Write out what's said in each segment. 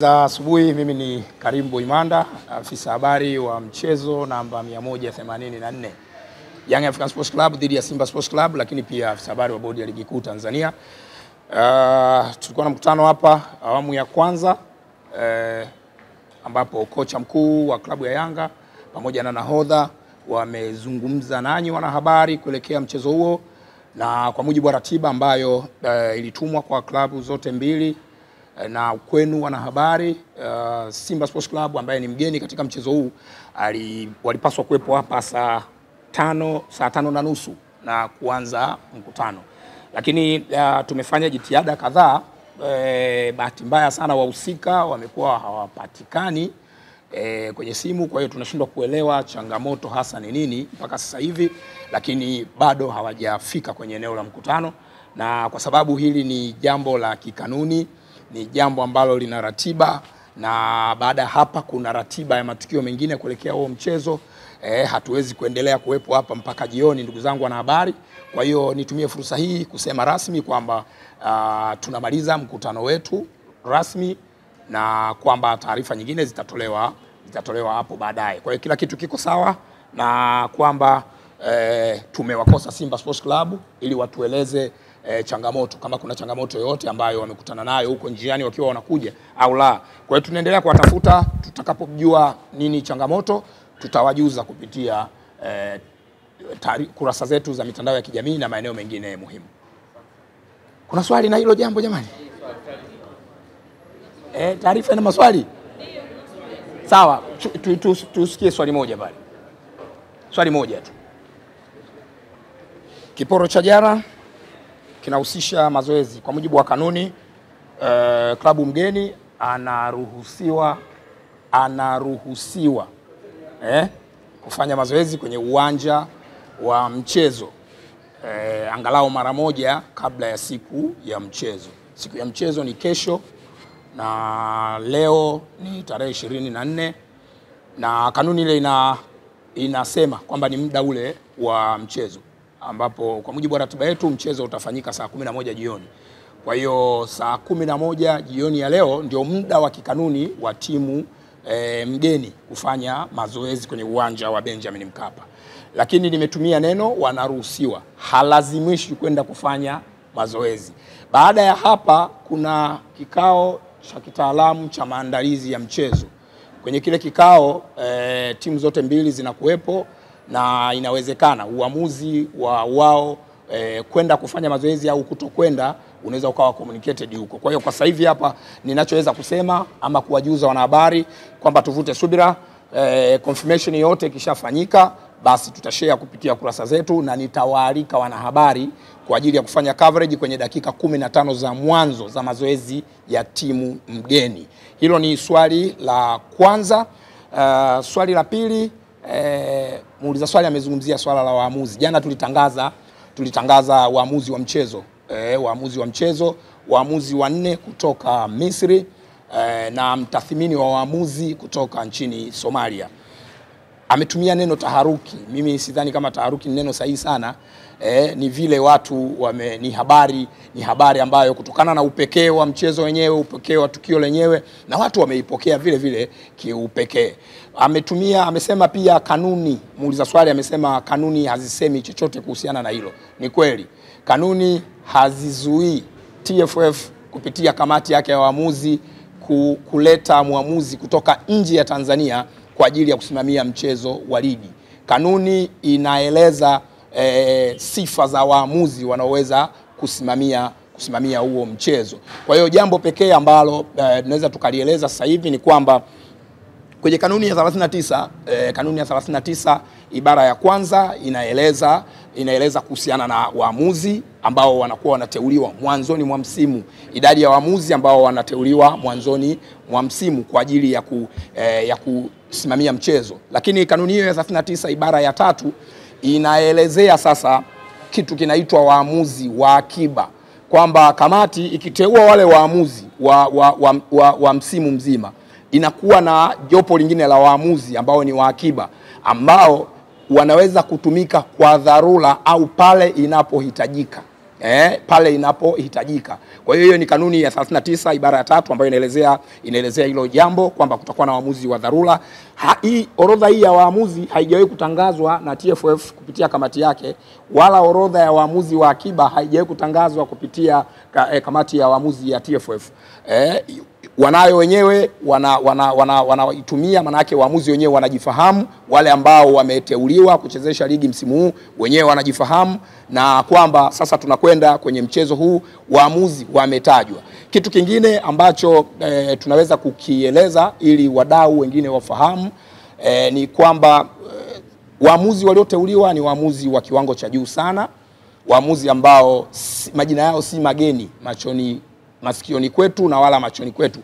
za asubuhi. Mimi ni Karim Boimanda, afisa habari wa mchezo namba 184 Young African Sports Club dhidi ya Simba Sports Club, lakini pia afisa habari wa bodi ya ligi kuu Tanzania. Tulikuwa na mkutano hapa awamu ya kwanza ambapo kocha mkuu wa klabu ya Yanga pamoja na nahodha wamezungumza nanyi wanahabari kuelekea mchezo huo, na kwa mujibu wa ratiba ambayo ilitumwa kwa klabu zote mbili na kwenu wanahabari, Simba Sports Club ambaye ni mgeni katika mchezo huu walipaswa kuwepo hapa saa 5:30 na kuanza mkutano, lakini tumefanya jitihada kadhaa. Bahati mbaya sana wahusika wamekuwa hawapatikani kwenye simu, kwa hiyo tunashindwa kuelewa changamoto hasa ni nini mpaka sasa hivi, lakini bado hawajafika kwenye eneo la mkutano. Na kwa sababu hili ni jambo la kikanuni, ni jambo ambalo lina ratiba, na baada ya hapa kuna ratiba ya matukio mengine kuelekea huo mchezo, hatuwezi kuendelea kuwepo hapa mpaka jioni, ndugu zangu wanahabari. Kwa hiyo nitumie fursa hii kusema rasmi kwamba tunamaliza mkutano wetu rasmi, na kwamba taarifa nyingine zitatolewa hapo baadaye. Kwa hiyo kila kitu kiko sawa, na kwamba tumewakosa Simba Sports Club ili watueleze changamoto, kama kuna changamoto yoyote ambayo wamekutana nayo huko njiani wakiwa wanakuja au la. Kwa hiyo tunaendelea kuwatafuta, tutakapojua nini changamoto tutawajuza kupitia kurasa zetu za mitandao ya kijamii na maeneo mengine muhimu. Kuna swali na hilo jambo jamani? Taarifa ina maswali? Sawa, tusikie swali moja pale. Swali moja tu. Kiporo cha jana kinahusisha mazoezi. Kwa mujibu wa kanuni, klabu mgeni anaruhusiwa kufanya mazoezi kwenye uwanja wa mchezo angalau mara moja kabla ya siku ya mchezo. Siku ya mchezo ni kesho, na leo ni tarehe 24, na kanuni ile inasema kwamba ni muda ule wa mchezo, ambapo kwa mujibu wa ratiba yetu mchezo utafanyika saa 11 jioni. Kwa hiyo saa 11 jioni ya leo ndio muda wa kikanuni wa timu mgeni kufanya mazoezi kwenye uwanja wa Benjamin Mkapa. Lakini nimetumia neno wanaruhusiwa, halazimishi kwenda kufanya mazoezi. Baada ya hapa kuna kikao cha kitaalamu cha maandalizi ya mchezo. Kwenye kile kikao timu zote mbili zinakuwepo, na inawezekana uamuzi wa wao kwenda kufanya mazoezi au kutokwenda unaweza ukawa communicated huko. Kwa hiyo kwa sasa hivi hapa ninachoweza kusema ama kuwajuza wanahabari kwamba tuvute subira, confirmation yote ikishafanyika basi tutashare kupitia kurasa zetu, na nitawaalika wanahabari kwa ajili ya kufanya coverage kwenye dakika 15 za mwanzo za mazoezi ya timu mgeni. Hilo ni swali la kwanza. Swali la pili, muuliza swali amezungumzia swala la waamuzi. Jana tulitangaza waamuzi wa mchezo, waamuzi wanne kutoka Misri na mtathmini wa waamuzi kutoka nchini Somalia. Ametumia neno taharuki. Mimi sidhani kama taharuki ni neno sahihi sana. Ni vile watu ni habari ambayo kutokana na upekee wa mchezo wenyewe, upekee wa tukio lenyewe, na watu wameipokea vile vile kiupekee. Amesema pia kanuni, muuliza swali amesema kanuni hazisemi chochote kuhusiana na hilo. Ni kweli, kanuni hazizuii TFF kupitia kamati yake ya waamuzi kuleta muamuzi kutoka nje ya Tanzania kwa ajili ya kusimamia mchezo wa ligi. Kanuni inaeleza sifa za waamuzi wanaoweza kusimamia huo mchezo. Kwa hiyo jambo pekee ambalo tunaweza tukalieleza sasa hivi ni kwamba kwenye kanuni ya 39 ibara ya kwanza inaeleza kuhusiana na waamuzi ambao wanakuwa wanateuliwa mwanzoni mwa msimu, idadi ya waamuzi ambao wanateuliwa mwanzoni mwa msimu kwa ajili ya kusimamia mchezo. Lakini kanuni hiyo ya 39 ibara ya 3 inaelezea sasa kitu kinaitwa waamuzi wa akiba, kwamba kamati ikiteua wale waamuzi wa msimu mzima inakuwa na jopo lingine la waamuzi ambao ni wa akiba, ambao wanaweza kutumika kwa dharura au pale inapohitajika. pale inapohitajika. Kwa hiyo ni kanuni ya 39 ibara ya 3 ambayo inaelezea hilo jambo kwamba kutakuwa na waamuzi wa dharura. Hii orodha hii ya waamuzi haijawahi kutangazwa na TFF kupitia kamati yake, wala orodha ya waamuzi wa akiba haijawahi kutangazwa kupitia kamati ya waamuzi ya TFF. Wanayo wenyewe wanaitumia, maana yake waamuzi wenyewe wanajifahamu, wale ambao wameteuliwa kuchezesha ligi msimu huu wenyewe wanajifahamu, na kwamba sasa tunakwenda kwenye mchezo huu waamuzi wametajwa. Kitu kingine ambacho tunaweza kukieleza ili wadau wengine wafahamu ni kwamba waamuzi walioteuliwa ni waamuzi wa kiwango cha juu sana, waamuzi ambao majina yao si mageni masikioni kwetu na wala machoni kwetu.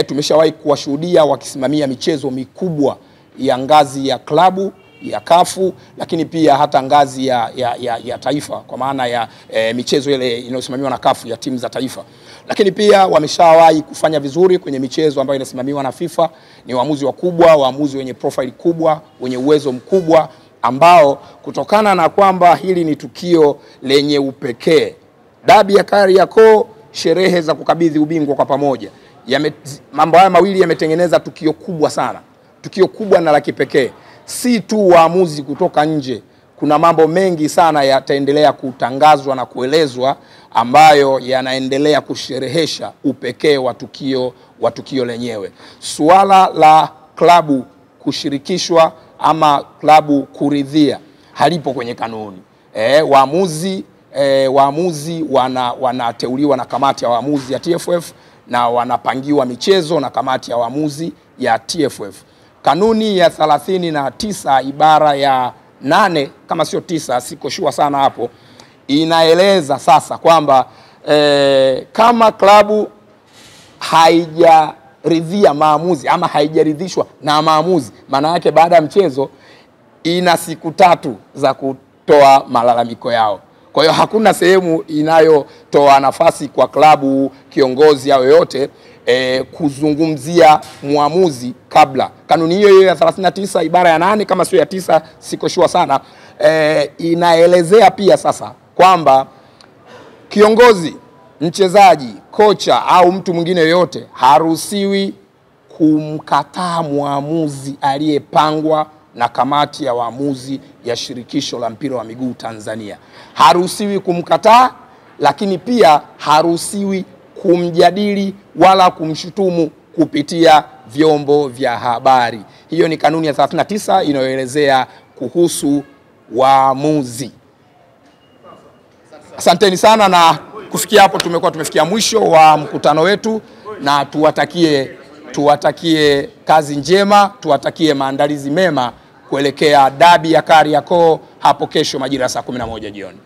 Tumeshawahi kuwashuhudia wakisimamia michezo mikubwa ya ngazi ya klabu ya kafu, lakini pia hata ngazi ya taifa, kwa maana ya michezo ile inayosimamiwa na kafu ya timu za taifa. Lakini pia wameshawahi kufanya vizuri kwenye michezo ambayo inasimamiwa na FIFA. Ni waamuzi wakubwa, waamuzi wenye profile kubwa, wenye uwezo mkubwa, ambao kutokana na kwamba hili ni tukio lenye upekee, dabi ya Kariakoo, sherehe za kukabidhi ubingwa kwa pamoja, mambo haya mawili yametengeneza tukio kubwa sana, tukio kubwa na la kipekee. Si tu waamuzi kutoka nje, kuna mambo mengi sana yataendelea kutangazwa na kuelezwa ambayo yanaendelea kusherehesha upekee wa tukio lenyewe. Suala la klabu kushirikishwa ama klabu kuridhia halipo kwenye kanuni. Waamuzi wanateuliwa na kamati ya waamuzi ya TFF na wanapangiwa michezo na kamati ya waamuzi ya TFF. Kanuni ya 39 ibara ya 8 kama sio 9, siko sure sana hapo, inaeleza sasa kwamba kama klabu haijaridhia maamuzi ama haijaridhishwa na maamuzi, maana yake baada ya mchezo ina siku 3 za kutoa malalamiko yao. Kwa hiyo hakuna sehemu inayotoa nafasi kwa klabu, kiongozi au yoyote kuzungumzia muamuzi kabla. Kanuni hiyo ya 39 ibara ya 8 kama sio ya 9, siko sure sana, inaelezea pia sasa kwamba kiongozi, mchezaji, kocha au mtu mwingine yoyote haruhusiwi kumkataa muamuzi aliyepangwa na kamati ya waamuzi ya shirikisho la mpira wa miguu Tanzania. Haruhusiwi kumkataa, lakini pia haruhusiwi kumjadili wala kumshutumu kupitia vyombo vya habari. Hiyo ni kanuni ya 39 inayoelezea kuhusu waamuzi. Asanteni sana, na kufikia hapo tumefikia mwisho wa mkutano wetu, na tuwatakie kazi njema, tuwatakie maandalizi mema kuelekea dabi ya Kariakoo hapo kesho majira ya saa 11 jioni.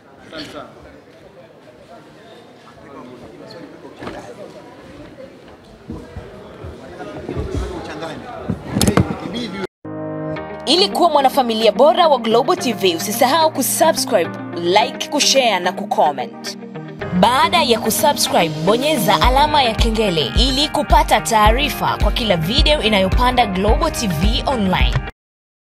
Ili kuwa mwanafamilia bora wa Global TV, usisahau kusubscribe, like, kushare na kucomment. Baada ya kusubscribe, bonyeza alama ya kengele ili kupata taarifa kwa kila video inayopanda Global TV Online.